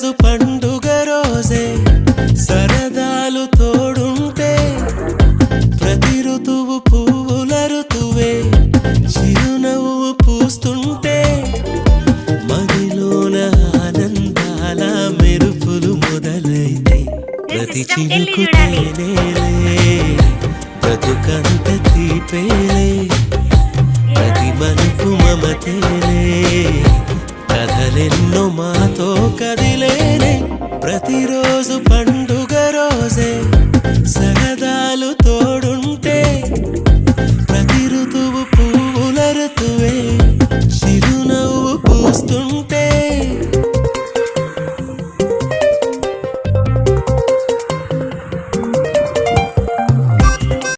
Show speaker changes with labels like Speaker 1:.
Speaker 1: ప్రతిరోజు పండుగ రోజే సరదాలు తోడుంటే ప్రతి ఋతువు పువ్వుల ఋతువే చిరునవ్వు పూస్తుంటే మదిలోన ఆనందాల మెరుపులు మొదలైతే ప్రతి చినుకు తేనేలే బ్రతుకంత తీపేలే ప్రతి మలుపు మమతేలే కథలెన్నో మాతో కదిలేనే ప్రతిరోజు పండుగ రోజే సరదాలు తోడు